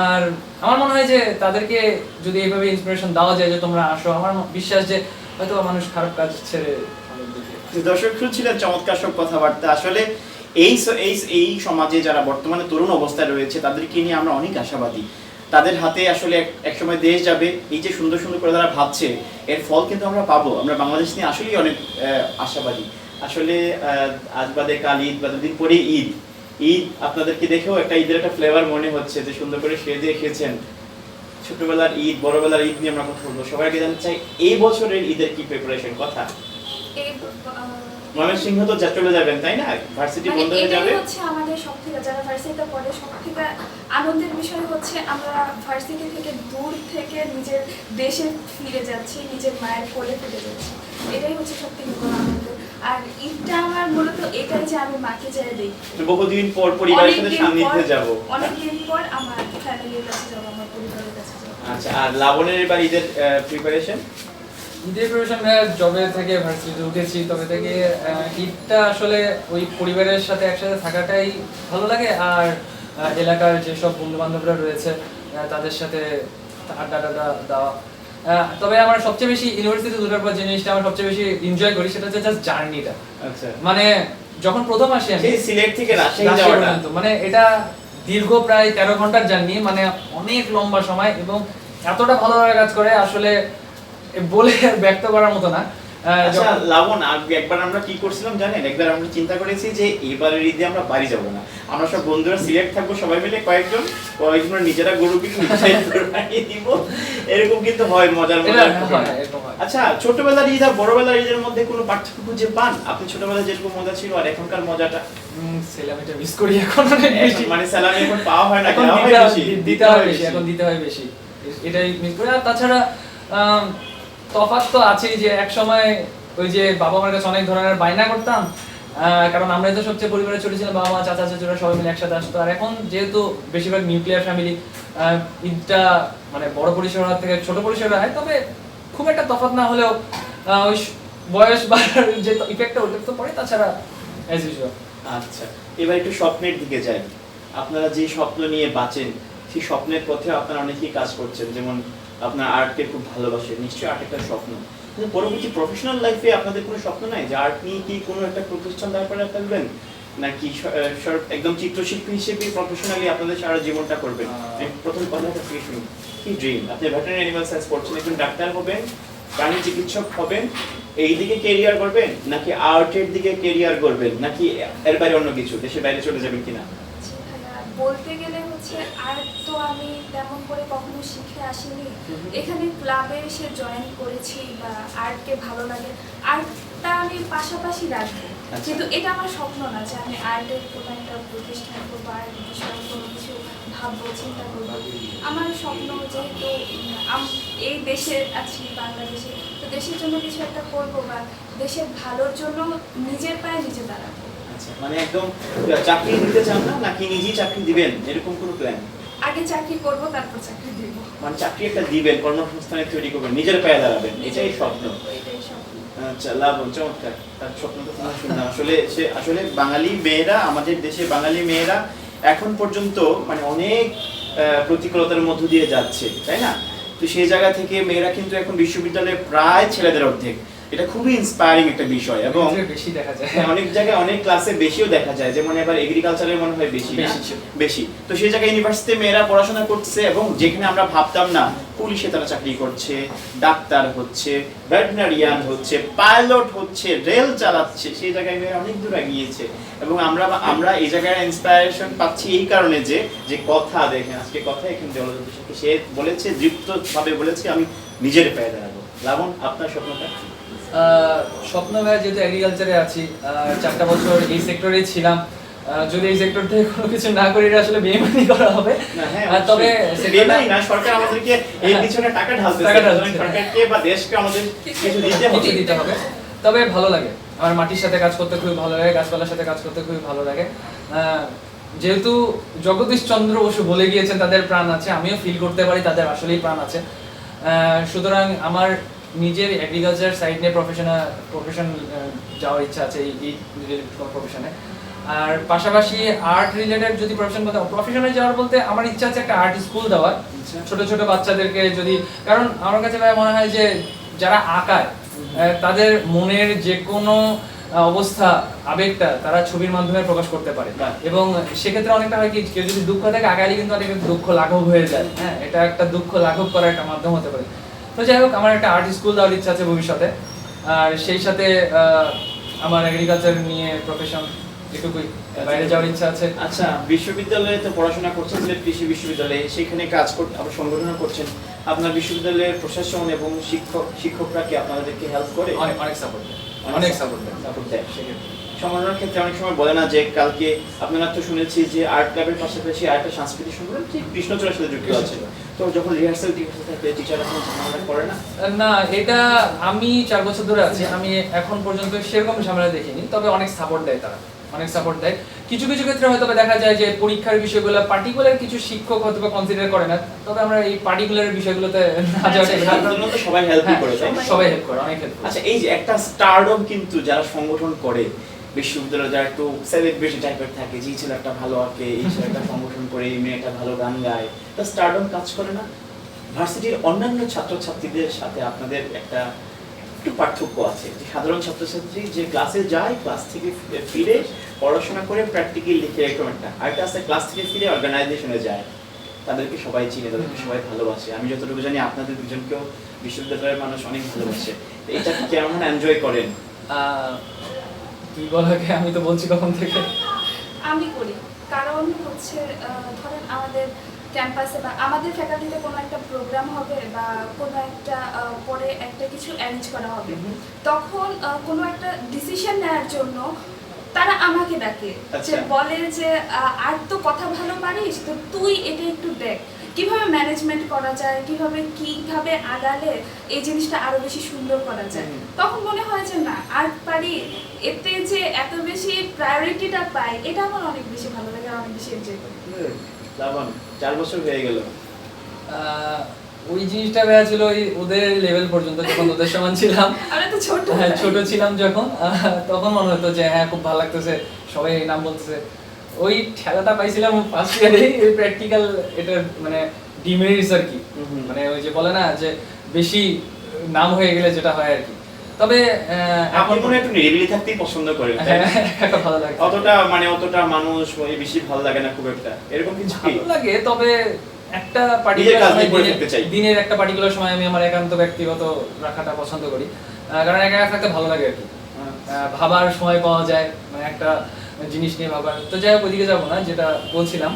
আর আমার মনে হয় যে তাদেরকে যদি এইভাবে ইন্সপিরেশন দেওয়া যায় যে তোমরা আসো, আমার বিশ্বাস যে হয়তো মানুষ খারাপ কাজ ছেড়ে। দর্শক শুনছিলেন চমৎকার সব কথাবার্তা। আসলে এই সমাজে যারা বর্তমানে তরুণ অবস্থায় রয়েছে তাদেরকে নিয়ে আমরা অনেক আশাবাদী। তাদের হাতে আসলে একসময় দেশ যাবে, এই যে সুন্দর সুন্দর করে তারা ভাবছে, এর ফল কিন্তু আমরা পাবো। আমরা বাংলাদেশ নিয়ে আসলেই অনেক আশাবাদী। আসলে আজ বাদে কাল ঈদ, বা দুদিন পরে ঈদ, আপনাদেরকে দেখেও একটা ঈদের একটা ফ্লেভার মনে হচ্ছে, যে সুন্দর করে সেজে এসেছেন। ছোটবেলার ঈদ, বড়বেলার ঈদ নিয়ে আমরা কথা বলবো। সবাইকে জানতে চাই এই বছরের ঈদের কি প্রিপারেশন কথা? ময়মনসিংহ তো চলে যাবেন, তাই না? ভার্সিটি বন্ধ হয়ে যাবে। হচ্ছে আমাদের সবথেকে, যারা ভার্সিটিতে পড়ে, সবথেকে আনন্দের বিষয় হচ্ছে আমরা ভার্সিটি থেকে দূর থেকে নিজের দেশে ফিরে যাচ্ছি, নিজের মায়ের কোলে ফিরে যাচ্ছি। এটাই হচ্ছে সবথেকে বড় আনন্দ। আর ঈদটা আমার মূলত এটাই যে আমি মাকে যেয়ে দেখি, বহুদিন পর পরিবারের সাথে সান্নিধ্যে যাব, অনেকদিন পর আমার ফ্যামিলির কাছে যাব, আমার পরিবারের কাছে যাব। আচ্ছা, আর লাবণের এবার ঈদের প্রিপারেশন? ঈদের প্রিপারেশন জবে থেকে ভার্সিটিতে উঠেছি তবে থেকে ঈদটা আসলে ওই পরিবারের সাথে একসাথে থাকাটাই ভালো লাগে। আর এলাকার যেসব বন্ধু বান্ধবরা রয়েছে তাদের সাথে আড্ডা দেওয়া। তবে আমার সবচেয়ে বেশি ইউনিভার্সিটিতে ওঠার পর যে জিনিসটা আমার সবচেয়ে বেশি এনজয় করি সেটা হচ্ছে জাস্ট জার্নিটা। আচ্ছা, মানে যখন প্রথম আসি আমি সিলেট থেকে রাজশাহী যাওয়াটা, মানে এটা দীর্ঘ প্রায় 13 ঘন্টার জার্নি, মানে অনেক লম্বা সময়, এবং এতটা ভালো লাগা কাজ করে আসলে বলে ব্যক্ত করার মতো না। আচ্ছা লাবণ, একবার আমরা কি করছিলাম জানেন? একবার আমরা চিন্তা করেছি যে এবারের ঈদে আমরা বাড়ি যাব না, আমরা সব বন্ধুরা সিলেট থাকবো, সবাই মিলে কয়েকজন নিজেরা গরু কিনে দিব, এরকম কিন্তু হয় মজার মজার। আচ্ছা, ছোটবেলার ঈদ আর বড়বেলার ঈদের মধ্যে কোনো পার্থক্য খুঁজে পান? আপনি ছোটবেলায় যেরকম মজা ছিল আর এখনকার মজাটা? সেলামিটা মিস করি এখন, মানে সেলামি এখন পাওয়া হয় না, এখন দিতে হয় বেশি, এটাই মিস করি। আর তাছাড়া তফাৎ তো আছেই, যে এক সময় ওই যে বাবা মার কাছে অনেক ধরনের বায়না করতাম, কারণ আমরাই তো সবচেয়ে পরিবারে ছোট ছিলাম, বাবা মা চাচা চাচুরা সবাই মিলে একসাথে আসতো। আর এখন যেহেতু বেশিরভাগ নিউক্লিয়ার ফ্যামিলি, ঈদটা মানে বড় পরিসর হওয়ার থেকে ছোট পরিসরে হয়, তবে খুব একটা তফাৎ না হলেও ওই বয়স বাড়ার যে ইফেক্টটা ওটা তো পড়ে, তাছাড়া অ্যাজ ইউজুয়াল। আচ্ছা, এবার একটু স্বপ্নের দিকে যাই। আপনারা যে স্বপ্ন নিয়ে বাঁচেন সেই স্বপ্নের পথে আপনারা অনেকেই কাজ করছেন, যেমন আপনার আর্টকে খুব ভালোবাসেন, নিশ্চয়ই আর্ট একটা স্বপ্ন, কিন্তু পরবর্তী প্রফেশনাল লাইফে আপনাদের কোনো স্বপ্ন নাই যে আর্ট নিয়ে কি কোনো একটা প্রতিষ্ঠান দাঁড় করে ফেলবেন, নাকি একদম চিত্রশিল্পী হিসেবে প্রফেশনালি আপনাদের সারা জীবনটা করবেন? প্রথম কথাটা থেকে শুনি, কি ড্রিম? আপনি ভেটেরিনারি অ্যানিমাল সায়েন্স পড়ছেন, একজন ডাক্তার হবেন, প্রাণী চিকিৎসক হবেন, এই দিকে ক্যারিয়ার করবেন, নাকি আর্টের দিকে ক্যারিয়ার করবেন, নাকি এর বাইরে অন্য কিছু, দেশের বাইরে চলে যাবেন কিনা? বলতে গেলে হচ্ছে আর্ট তো আমি তেমন করে কখনো শিখে আসিনি, এখানে ক্লাবে এসে জয়েন করেছি বা আর্টকে ভালো লাগে, আর্টটা আমি পাশাপাশি রাখবো, কিন্তু এটা আমার স্বপ্ন না যে আমি আর্টের কোনো একটা প্রতিষ্ঠান করবো, আর্ট বিষয়ে কোনো কিছু ভাববো, চিন্তা করবো। আমার স্বপ্ন যেহেতু এই দেশে আছি, বাংলাদেশে, তো দেশের জন্য কিছু একটা করবো বা দেশের ভালোর জন্য নিজের পায়ে নিজে দাঁড়াবো। আচ্ছা, মানে একদম চাকরি দিতে চান না, নাকি নিজেই চাকরি দিবেন এরকম কোনো প্ল্যান? আগে চাকরি করবো, তারপর চাকরি দিব। মানে চাকরি একটা দিবেন, কর্মসংস্থানে তৈরি করবেন, নিজের পায়ে দাঁড়াবেন, এটাই স্বপ্ন। এটাই স্বপ্ন। আচ্ছা, লাভন, চমৎকার। তার স্বপ্ন তো তোমার শুনলাম। আসলে বাঙালি মেয়েরা, আমাদের দেশে বাঙালি মেয়েরা এখন পর্যন্ত মানে অনেক প্রতিকূলতার মধ্য দিয়ে যাচ্ছে, তাই না? তো সেই জায়গা থেকে মেয়েরা কিন্তু এখন বিশ্ববিদ্যালয়ে প্রায় ছেলেদের অর্ধেক। এটা খুবই ইন্সপায়ারিং একটা বিষয়, এবং বেশি দেখা যায়, অনেক জায়গায় অনেক ক্লাসে বেশিও দেখা যায়, যেমন এবার এগ্রিকালচারের মনে হয় বেশি। তো সেই জায়গায় ইউনিভার্সিটিতে মেয়েরা পড়াশোনা করছে, এবং যেখানে আমরা ভাবতাম না, পুলিশে তারা চাকরি করছে, ডাক্তার হচ্ছে, ভেটেরিনারিয়ান হচ্ছে, পাইলট হচ্ছে, রেল চালাচ্ছে, সেই জায়গায় মেয়েরা অনেক দূর এগিয়েছে। এবং আমরা এই জায়গায় ইন্সপায়ারেশন পাচ্ছি এই কারণে যে কথা দেখেন, আজকে কথা এখানে জলদস্যুর সাথে সে বলেছে, দৃপ্তভাবে বলেছে, আমি নিজের পায়ে দাঁড়াবো। লাবণ, আপনার স্বপ্নটা? স্বপ্ন ভাই, যেহেতু এগ্রিকালচারে আছি, 4টা বছর এই সেক্টরেই ছিলাম, যদি এই সেক্টর থেকে কোনো কিছু না করি এটা আসলে বেইমানি করা হবে। তবে বেইমানি না, সরকার আমাদেরকে এই পিছনে টাকা ঢালতেছে, সরকারকে বা দেশকে আমাদের কিছু দিতে হবে। তবে ভালো লাগে, আমার মাটির সাথে কাজ করতে খুবই ভালো লাগে, গাছপালার সাথে কাজ করতে খুবই ভালো লাগে। যেহেতু জগদীশ চন্দ্র বসু বলে গিয়েছেন তাদের প্রাণ আছে, আমিও ফিল করতে পারি তাদের আসলেই প্রাণ আছে। সুতরাং আমার নিজের এগ্রিকালচার সাইড নিয়ে প্রফেশন যাওয়ার ইচ্ছা আছে, এই প্রফেশনে। আর পাশাপাশি আর্ট রিলেটেড যদি প্রফেশনে যাওয়ার বলতে আমার ইচ্ছা আছে একটা আর্ট স্কুল দেওয়ার, ছোট ছোট বাচ্চাদেরকে। যদি, কারণ আমার কাছে ভাই মনে হয় যে যারা আঁকায় তাদের মনের যে কোনো অবস্থা, আবেগটা তারা ছবির মাধ্যমে প্রকাশ করতে পারে, এবং সেক্ষেত্রে অনেকটা হয় কি, কেউ যদি দুঃখ থাকে আঁকাইলে কিন্তু অনেক দুঃখ লাঘব হয়ে যায়। হ্যাঁ, এটা একটা দুঃখ লাঘব করার একটা মাধ্যম হতে পারে। তো যাই হোক, আমার একটা আর্ট স্কুল দেওয়ার ইচ্ছা আছে ভবিষ্যতে, আর সেই সাথে আমার এগ্রিকালচার নিয়ে প্রফেশন এটুকুই, বাইরে যাওয়ার ইচ্ছা আছে। আচ্ছা, বিশ্ববিদ্যালয়ে তো পড়াশোনা করছেন, কৃষি বিশ্ববিদ্যালয়ে, সেখানে কাজ করতে আবার সংগঠন করছেন, আপনার বিশ্ববিদ্যালয়ের প্রশাসন এবং শিক্ষকরা কি আপনাদেরকে হেল্প করে? অনেক সাপোর্ট দেয়। সংগঠনের ক্ষেত্রে অনেক সময় বলে না যে কালকে আপনারা তো শুনেছি যে আর্ট ক্লাবের পাশাপাশি আরেকটা সাংস্কৃতিক সংগঠন কৃষ্ণচূড়ার সাথে যুক্ত আছে, তো যখন রিহার্সাল থাকে টিচাররা কোনো ঝামেলা করে না? না, এটা আমি 4 বছর ধরে আছি, আমি এখন পর্যন্ত সেরকম ঝামেলা দেখিনি, তবে অনেক সাপোর্ট দেয় তারা, অনেক সাপোর্ট দেয়। কিছু কিছু ক্ষেত্রে হয়তো দেখা যায় যে পরীক্ষার বিষয়গুলো পার্টিকুলার কিছু শিক্ষক হয়তো কনসিডার করে না, তবে আমরা এই পার্টিকুলার বিষয়গুলোতে না যাওয়াটাই ভালো। সবাই হেল্প করে, সবাই হেল্প করে, অনেক হেল্প করে। আচ্ছা, এই যে একটা স্টারডম কিন্তু যারা সংগঠন করে বিশ্ববিদ্যালয়ে, যারা একটু সেলিব্রিটি টাইপের থাকে, যে ছেলেটা ভালো আঁকে, এই ছেলেটা সংগঠন করে, এই মেয়েটা ভালো গান গায়, তা স্টারডম কাজ করে না? ভার্সিটির অন্যান্য ছাত্রছাত্রীদের সাথে আপনাদের একটু পার্থক্য আছে, যে সাধারণ ছাত্রছাত্রী যে ক্লাসে যায়, ক্লাস থেকে ফিরে পড়াশোনা করে প্র্যাকটিক্যাল লিখে এরকম একটা, আরেকটা আছে ক্লাস থেকে ফিরে অর্গানাইজেশনে যায়, তাদেরকে সবাই চিনে, তাদেরকে সবাই ভালোবাসে। আমি যতটুকু জানি আপনাদের দুজনকেও বিশ্ববিদ্যালয়ের মানুষ অনেক ভালোবাসে, এটা কেমন এনজয় করেন? কি বলাকে, আমি তো বলছি কখন থেকে। আমি করি, কারণ হচ্ছে ধরেন আমাদের ক্যাম্পাসে বা আমাদের ফ্যাকাল্টিতে কোনো একটা প্রোগ্রাম হবে বা কোনো একটা পরে একটা কিছু অ্যারেঞ্জ করা হবে, তখন কোনো একটা ডিসিশন নেওয়ার জন্য তারা আমাকে ডাকে, যে বলে যে আর তো কথা ভালো পারিস, তো তুই এটা একটু দেখ কিভাবে ম্যানেজমেন্ট করা যায়, কিভাবে আগালে এই জিনিসটা আরো বেশি সুন্দর করা যায়। তখন মনে হয় যে না, আর্ট পারি, এতে যে এত বেশি প্রায়োরিটিটা পাই, এটা আমার অনেক বেশি ভালো লাগে আর অনেক বেশি এনজয় করি। লাবণ, 4 বছর হয়ে গেল, ওই জিনিসটা ভাইয়া ছিল ওদের লেভেল পর্যন্ত, যখন ওদের সমান ছিলাম, আমরা তো ছোট ছিলাম যখন, তখন মনে হতো যে হ্যাঁ খুব ভালো লাগতেছে, সবাই নাম বলতেছে। ওই ঠেলাটা পাইছিলাম ফার্স্ট ইয়ারে, প্র্যাকটিক্যাল এটা মানে ডিমেরিটস আর কি, মানে ওই যে বলে না যে বেশি নাম হয়ে গেলে যেটা হয় আর কি। তবে আপনি মনে একটু নিরিবিলি থাকতেই পছন্দ করেন, একটা ভালো লাগে, অতটা মানুষ বেশি ভালো লাগে না খুব একটা, এরকম কিছু ভালো লাগে। তবে একটা পার্টিকুলার দিনের একটা পার্টিকুলার সময় আমি আমার একান্ত ব্যক্তিগত রাখাটা পছন্দ করি, কারণ একা থাকতে ভালো লাগে আর কি, ভাবার সময় পাওয়া যায়, মানে একটা জিনিস নিয়ে ভাবার। তো যাই হোক, ওইদিকে যাবো না, যেটা বলছিলাম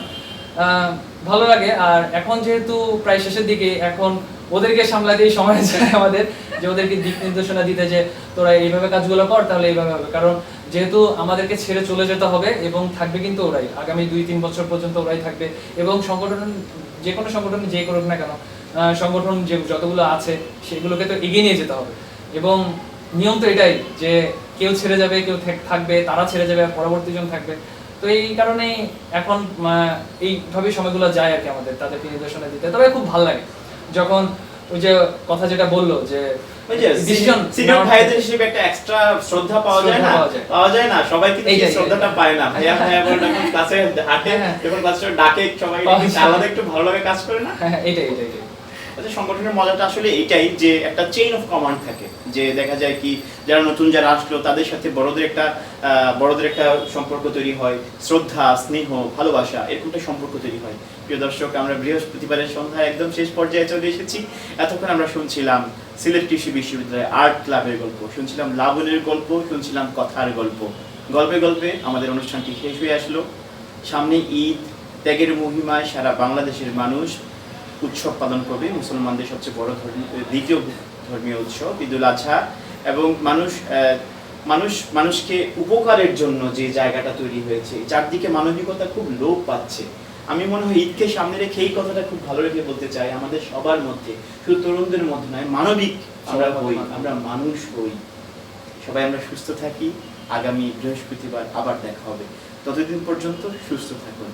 ভালো লাগে। আর এখন যেহেতু প্রায় শেষের দিকে, এখন ওদেরকে সামলাতেই সময় যায় আমাদের, যে ওদেরকে দিক নির্দেশনা দিতে যে তোরা এইভাবে কাজগুলো কর, তাহলে এইভাবে হবে। কারণ যেহেতু আমাদেরকে ছেড়ে চলে যেতে হবে এবং থাকবে কিন্তু ওরাই, আগামী 2-3 বছর পর্যন্ত ওরাই থাকবে। এবং সংগঠন, যে কোনো সংগঠন যে করুক না কেন, সংগঠন যে যতগুলো আছে সেগুলোকে তো এগিয়ে নিয়ে যেতে হবে। এবং নিয়ম তো এটাই যে কেউ ছেড়ে যাবে, কেউ থাকবে, তারা ছেড়ে যাবে, পরবর্তী জন থাকবে। তো এই কারণে এখন এইভাবে সময়গুলো যায় আর কি আমাদের, তাদেরকে নির্দেশনা দিতে। তবে খুব ভালো লাগে যখন ওই যে কথা যেটা বললো যে ওই যে সিনিয়র ভাইদের হিসেবে একটা এক্সট্রা শ্রদ্ধা পাওয়া যায় না, সবাই কিন্তু এই শ্রদ্ধাটা পায় না। ভাইয়া ভাইয়া বলে যখন ক্লাসে হাঁটে, যখন ক্লাসে ডাকে, সবাই আলাদা একটু ভালো লাগে কাজ করে না। হ্যাঁ, এটাই। আচ্ছা, সংগঠনের মজাটা আসলে এইটাই যে একটা চেইন অফ কমান্ড থাকে, যে দেখা যায় কি যারা নতুন যারা আসলো তাদের সাথে বড়দের একটা সম্পর্ক তৈরি হয়, শ্রদ্ধা, স্নেহ, ভালোবাসা, এরকমটা সম্পর্ক তৈরি হয়। প্রিয় দর্শক, আমরা বৃহস্পতিবারের সন্ধ্যায় একদম শেষ পর্যায়ে চলে এসেছি। এতক্ষণ আমরা শুনছিলাম সিলেট কৃষি বিশ্ববিদ্যালয় আর্ট ক্লাবের গল্প, শুনছিলাম লাবণের গল্প, শুনছিলাম কথার গল্প। গল্পে গল্পে আমাদের অনুষ্ঠানটি শেষ হয়ে আসলো। সামনে ঈদ, ত্যাগের মহিমায় সারা বাংলাদেশের মানুষ উৎসব পালন করবে, মুসলমানদের সবচেয়ে বড় দ্বিতীয় ধর্মীয় উৎসব ঈদুল আজহা। এবং মানুষকে উপকারের জন্য যে জায়গাটা তৈরি হয়েছে, চারদিকে মানবিকতা খুব লোপ পাচ্ছে। আমি মনে হয় ঈদকে সামনে রেখে এই কথাটা খুব ভালো রেখে বলতে চাই, আমাদের সবার মধ্যে, শুধু তরুণদের মধ্যে নয়, মানবিক আমরা হই, আমরা মানুষ হই। সবাই আমরা সুস্থ থাকি। আগামী বৃহস্পতিবার আবার দেখা হবে। ততদিন পর্যন্ত সুস্থ থাকুন।